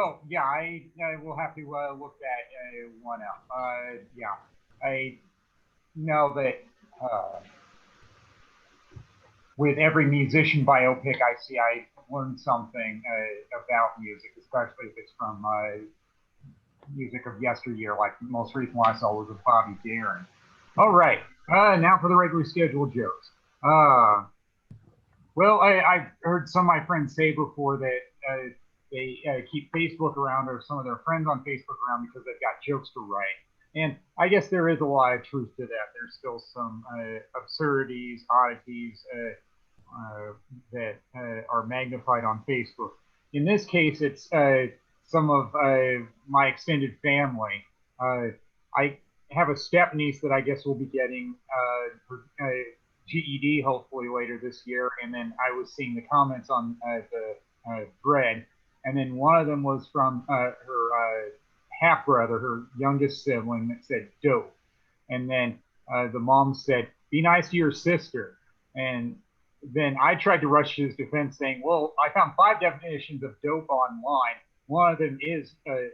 Oh, yeah, I will have to look that one up. Yeah, I know that with every musician biopic I see, I learn something about music, especially if it's from music of yesteryear. Like the most recent one I saw was of Bobby Darin. All right, now for the regularly scheduled jokes. Uh, well, I've heard some of my friends say before that they keep Facebook around or some of their friends on Facebook around because they've got jokes to write. And I guess there is a lot of truth to that. There's still some absurdities, oddities that are magnified on Facebook. In this case, it's some of my extended family. I have a step niece that I guess will be getting GED hopefully later this year. And then I was seeing the comments on the thread, and then one of them was from her half brother, her youngest sibling, that said dope. And then the mom said, "Be nice to your sister." And then I tried to rush his defense, saying, "Well, I found 5 definitions of dope online. One of them is a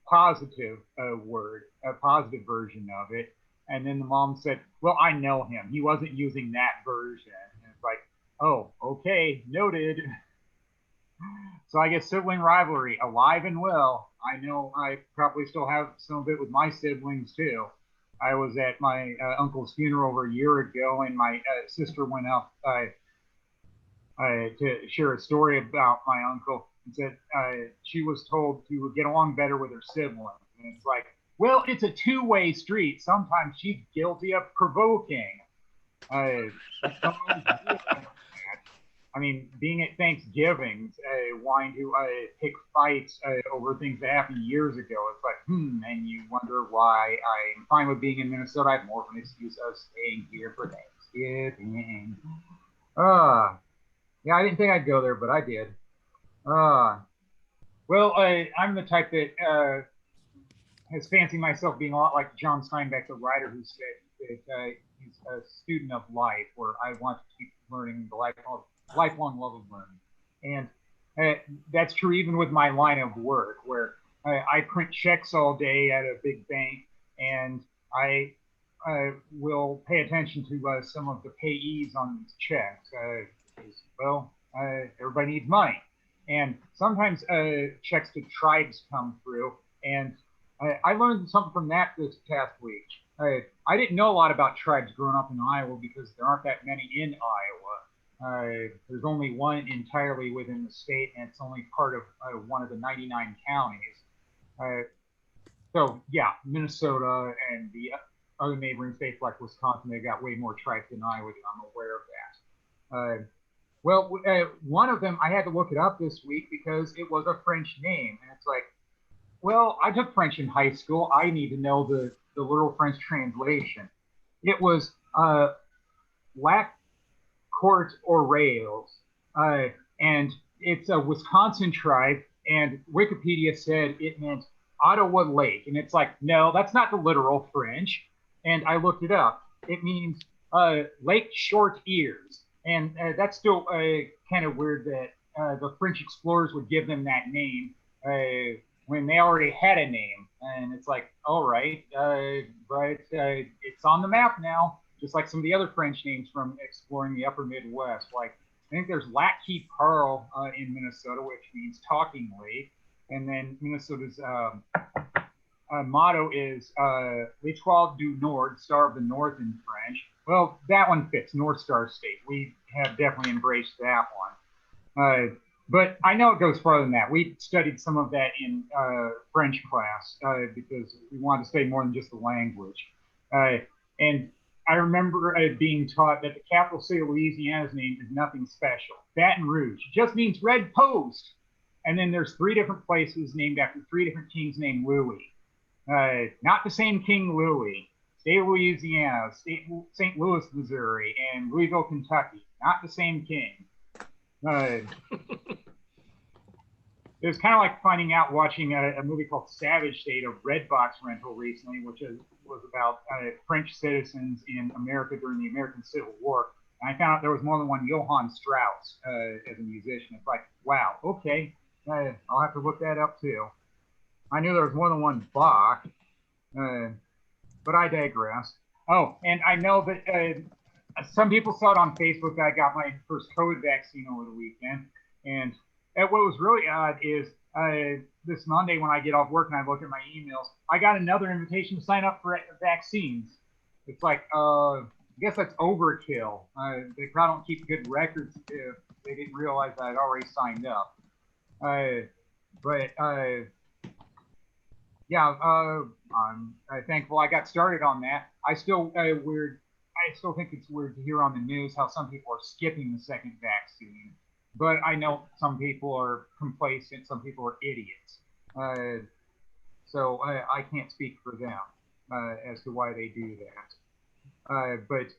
positive word, a positive version of it." And then the mom said, "Well, I know him. He wasn't using that version." And it's like, oh, okay, noted. So I guess sibling rivalry alive and well. I know I probably still have some of it with my siblings too. I was at my uncle's funeral over a year ago, and my sister went up to share a story about my uncle and said she was told to get along better with her siblings. And it's like, well, it's a two-way street. Sometimes she's guilty of provoking. Uh, I mean, being at Thanksgiving, wanting to pick fights over things that happened years ago. It's like, and you wonder why I'm fine with being in Minnesota. I have more of an excuse of staying here for Thanksgiving. Uh, yeah, I didn't think I'd go there, but I did. Uh, well, I'm the type that has fancied myself being a lot like John Steinbeck, the writer who said that he's a student of life, where I want to keep learning the lifelong love of learning. And that's true even with my line of work, where I print checks all day at a big bank, and I will pay attention to some of the payees on these checks. Because, well, everybody needs money. And sometimes checks to tribes come through, and I learned something from that this past week. I didn't know a lot about tribes growing up in Iowa because there aren't that many in Iowa. There's only one entirely within the state, and it's only part of one of the 99 counties. Uh, so, yeah, Minnesota and the other neighboring states like Wisconsin, they got way more tribes than Iowa. I'm aware of that. Well, one of them, I had to look it up this week because it was a French name. And it's like, well, I took French in high school. I need to know the literal French translation. It was Lac Court or Rails, and it's a Wisconsin tribe. And Wikipedia said it meant Ottawa Lake, and it's like, no, that's not the literal French. And I looked it up. It means Lake Short Ears, and that's still kind of weird that the French explorers would give them that name when they already had a name. And it's like, all right, but it's on the map now, just like some of the other French names from exploring the upper Midwest. Like, I think there's Lac Qui Parle in Minnesota, which means talking lake. And then Minnesota's motto is L'Étoile du Nord, Star of the North in French. Well, that one fits, North Star State. We have definitely embraced that one. But I know it goes farther than that. We studied some of that in French class because we wanted to study more than just the language. And I remember being taught that the capital city of Louisiana's name is nothing special. Baton Rouge just means red post. And then there's 3 different places named after 3 different kings named Louis. Not the same King Louis. State of Louisiana, St. Louis, Missouri, and Louisville, Kentucky. Not the same king. It was kind of like finding out watching a movie called Savage State, a Redbox rental recently, which was about French citizens in America during the American Civil War. And I found out there was more than one Johann Strauss as a musician. It's like, wow, okay. I'll have to look that up too. I knew there was more than one Bach, but I digress. Oh, and I know that some people saw it on Facebook that I got my first COVID vaccine over the weekend. And what was really odd is this Monday when I get off work and I look at my emails, I got another invitation to sign up for vaccines. It's like, I guess that's overkill. They probably don't keep good records if they didn't realize that I'd already signed up. But yeah, I'm thankful I got started on that. I still think it's weird to hear on the news how some people are skipping the second vaccine, but I know some people are complacent, some people are idiots. So I can't speak for them as to why they do that. But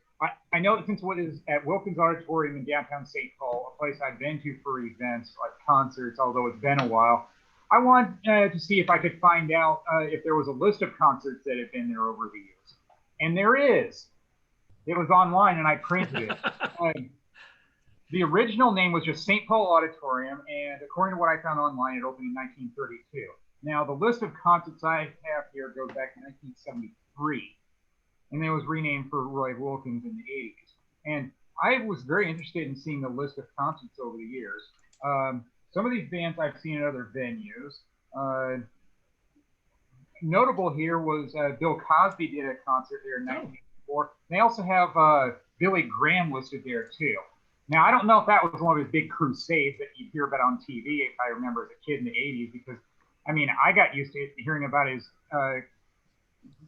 I know that since what is at Wilkins Auditorium in downtown St. Paul, a place I've been to for events like concerts, although it's been a while, I want to see if I could find out if there was a list of concerts that have been there over the years. And there is. It was online and I printed it. The original name was just St. Paul Auditorium, and according to what I found online, it opened in 1932. Now, the list of concerts I have here goes back to 1973, and it was renamed for Roy Wilkins in the 80s. And I was very interested in seeing the list of concerts over the years. Some of these bands I've seen at other venues. Notable here was Bill Cosby did a concert there in 1984. They also have Billy Graham listed there too. Now, I don't know if that was one of his big crusades that you hear about on TV, if I remember as a kid in the 80s, because, I mean, I got used to hearing about his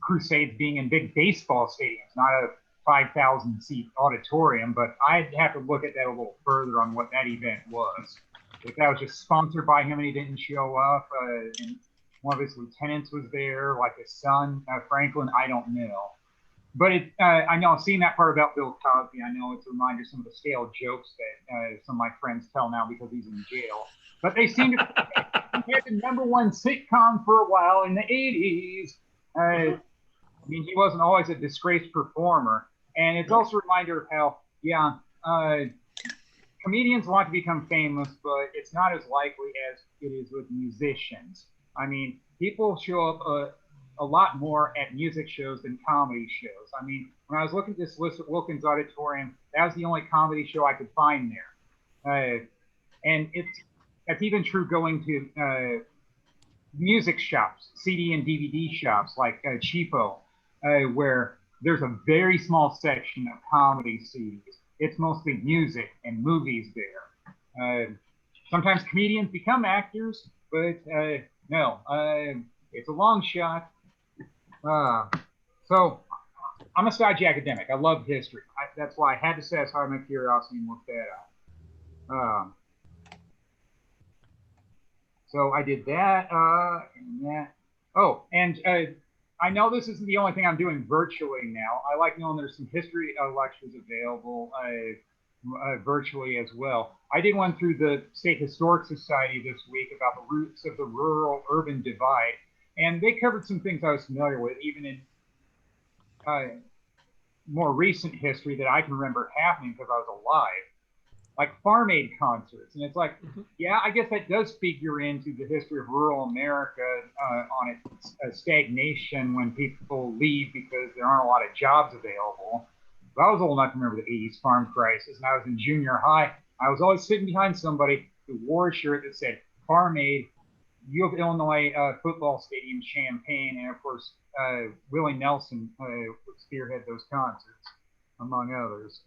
crusades being in big baseball stadiums, not a 5,000 seat auditorium, but I'd have to look at that a little further on what that event was. If that was just sponsored by him and he didn't show up, and one of his lieutenants was there, like his son, Franklin, I don't know. But I know I've seen that part about Bill Cosby. I know it's a reminder of some of the stale jokes that some of my friends tell now because he's in jail. But they seem to he had the #1 sitcom for a while in the 80s. I mean, he wasn't always a disgraced performer. And it's also a reminder of how, comedians want to become famous, but it's not as likely as it is with musicians. I mean, people show up a lot more at music shows than comedy shows. I mean, when I was looking at this list at Wilkins Auditorium, that was the only comedy show I could find there. And that's even true going to music shops, CD and DVD shops like Cheapo, where there's a very small section of comedy CDs. It's mostly music and movies there. Sometimes comedians become actors, but no, it's a long shot. So I'm a stodgy academic. I love history. That's why I had to satisfy my curiosity and look that up. So I did that. And that. Oh, and I know this isn't the only thing I'm doing virtually now. I like knowing there's some history lectures available virtually as well. I did one through the State Historic Society this week about the roots of the rural-urban divide. And they covered some things I was familiar with, even in more recent history that I can remember happening because I was alive, like Farm Aid concerts. And it's like, yeah, I guess that does figure into the history of rural America on its stagnation when people leave because there aren't a lot of jobs available. But I was old enough to remember the 80s farm crisis, and I was in junior high. I was always sitting behind somebody who wore a shirt that said Farm Aid, U of Illinois football stadium, Champaign, and of course Willie Nelson would spearhead those concerts, among others.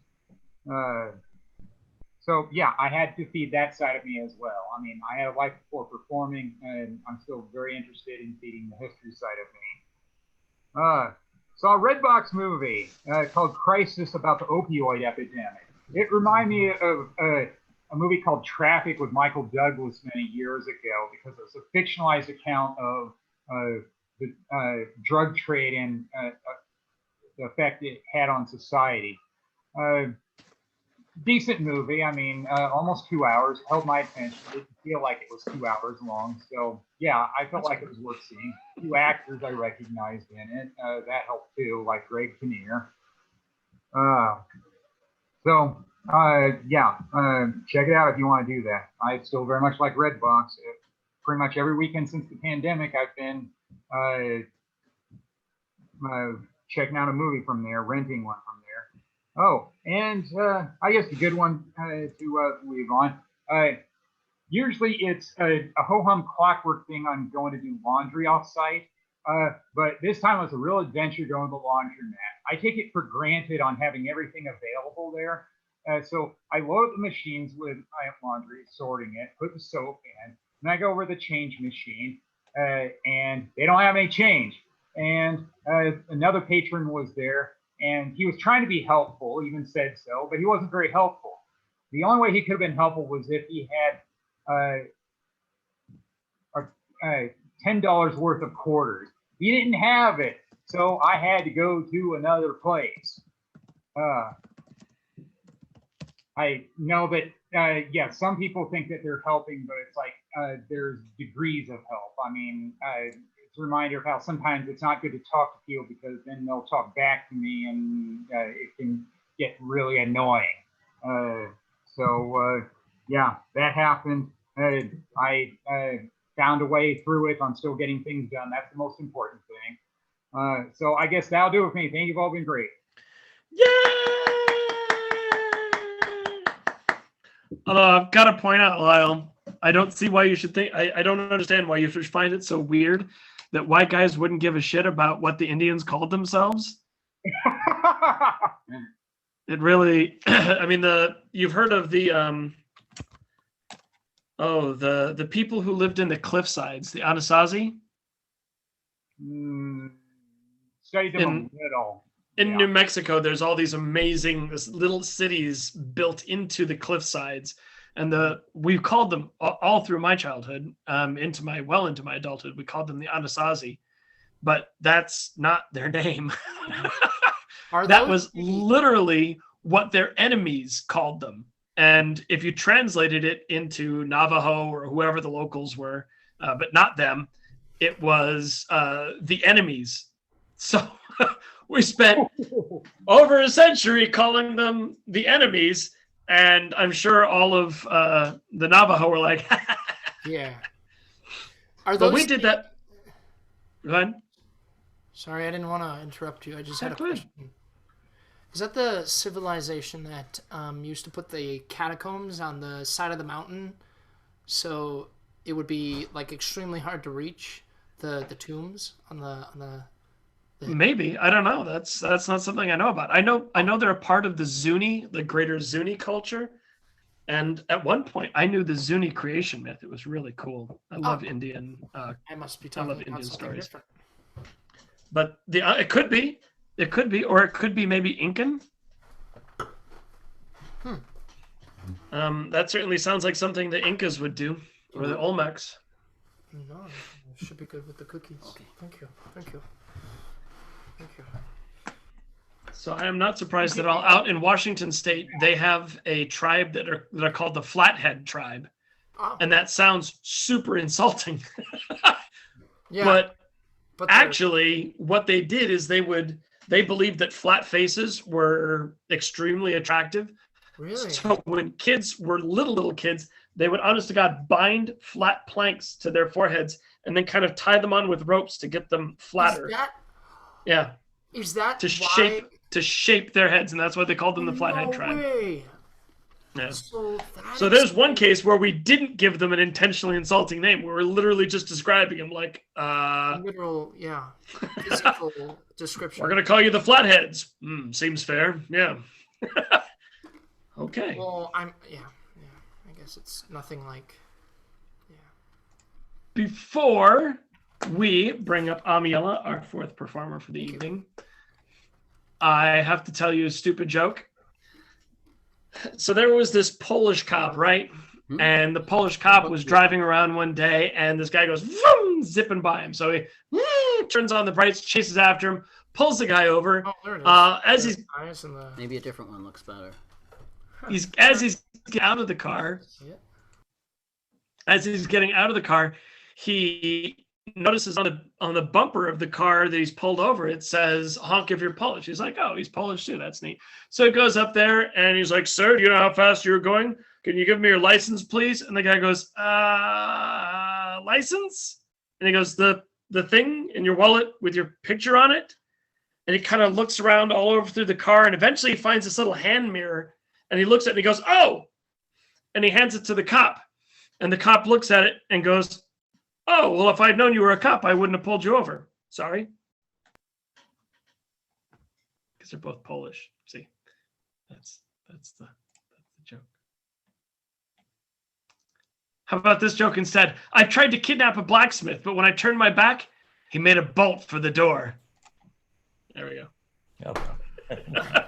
So yeah, I had to feed that side of me as well. I mean, I had a life before performing, and I'm still very interested in feeding the history side of me. Saw a Redbox movie called Crisis about the opioid epidemic. It reminded me of a movie called Traffic with Michael Douglas many years ago because it's a fictionalized account of the drug trade and the effect it had on society. Decent movie. I mean, almost 2 hours. Held my attention. Didn't feel like it was 2 hours long. So yeah, I felt like it was worth seeing. A few actors I recognized in it. That helped too, like Greg Kinnear. Yeah, check it out if you want to do that. I still very much like Redbox. pretty much every weekend since the pandemic, I've been checking out a movie from there, renting one from there. Oh, and I guess a good one to leave on. Usually it's a ho-hum clockwork thing. I'm going to do laundry off-site. But this time it was a real adventure going to the laundromat. I take it for granted on having everything available there. So I load up the machines with my laundry, sorting it, put the soap in, and I go over the change machine, and they don't have any change. And another patron was there, and he was trying to be helpful, even said so, but he wasn't very helpful. The only way he could have been helpful was if he had $10 worth of quarters. He didn't have it, so I had to go to another place. I know that, yeah, some people think that they're helping, but it's like there's degrees of help. I mean, it's a reminder of how sometimes it's not good to talk to people because then they'll talk back to me and it can get really annoying. Yeah, that happened. I found a way through it. I'm still getting things done. That's the most important thing. So I guess that'll do it for me. Thank you. You've all been great. Yay! Although I've got to point out, Lyle, I don't see why you should think. I don't understand why you should find it so weird that white guys wouldn't give a shit about what the Indians called themselves. It really, I mean, you've heard of the the people who lived in the cliff sides, the Anasazi. Studied them a little. In New Mexico, there's all these amazing little cities built into the cliff sides, and we've called them all through my childhood, into my adulthood. We called them the Anasazi, but that's not their name. That was literally what their enemies called them. And if you translated it into Navajo or whoever the locals were, but not them, it was the enemies. So we spent over a century calling them the enemies, and I'm sure all of the Navajo were like, yeah. But we did that. Go ahead. Sorry, I didn't want to interrupt you. I just had a question. Is that the civilization that used to put the catacombs on the side of the mountain, so it would be like extremely hard to reach the tombs on the Maybe, I don't know. That's not something I know about. I know they're a part of the Zuni, the greater Zuni culture, and at one point I knew the Zuni creation myth. It was really cool. I love Indian. I must be talking about Indian something stories. different. But it could be, or it could be maybe Incan. That certainly sounds like something the Incas would do, or the Olmecs. No, it should be good with the cookies. Okay. Thank you. So I am not surprised at all. Out in Washington State, they have a tribe that are called the Flathead tribe, and that sounds super insulting. Yeah, but actually, what they did is they believed that flat faces were extremely attractive. Really? So when kids were little kids, they would, honest to God, bind flat planks to their foreheads and then kind of tie them on with ropes to get them flatter. Is that to shape their heads, and that's why they called them the Flathead tribe. Way. Yeah. So there's one case where we didn't give them an intentionally insulting name. We were literally just describing them like literal, physical description. We're gonna call you the Flatheads. Seems fair. Yeah. Okay. Well, I guess it's nothing like. Yeah. Before we bring up Amiela, our fourth performer for the evening, I have to tell you a stupid joke. So there was this Polish cop, right? And the Polish cop was driving around one day, and this guy goes vroom, zipping by him. So he turns on the brights, chases after him, pulls the guy over. As he's maybe a different one looks better. As he's getting out of the car, he notices on the bumper of the car that he's pulled over, it says "honk if you're Polish." He's like, "Oh, he's Polish too. That's neat." So he goes up there and he's like, "Sir, do you know how fast you're going? Can you give me your license, please?" And the guy goes, license? And he goes, the thing in your wallet with your picture on it. And he kind of looks around all over through the car, and eventually he finds this little hand mirror, and he looks at it and he goes, oh, and he hands it to the cop. And the cop looks at it and goes, oh, well, if I'd known you were a cop, I wouldn't have pulled you over. Sorry. Because they're both Polish. See, that's the joke. How about this joke instead? I tried to kidnap a blacksmith, but when I turned my back, he made a bolt for the door. There we go. Okay.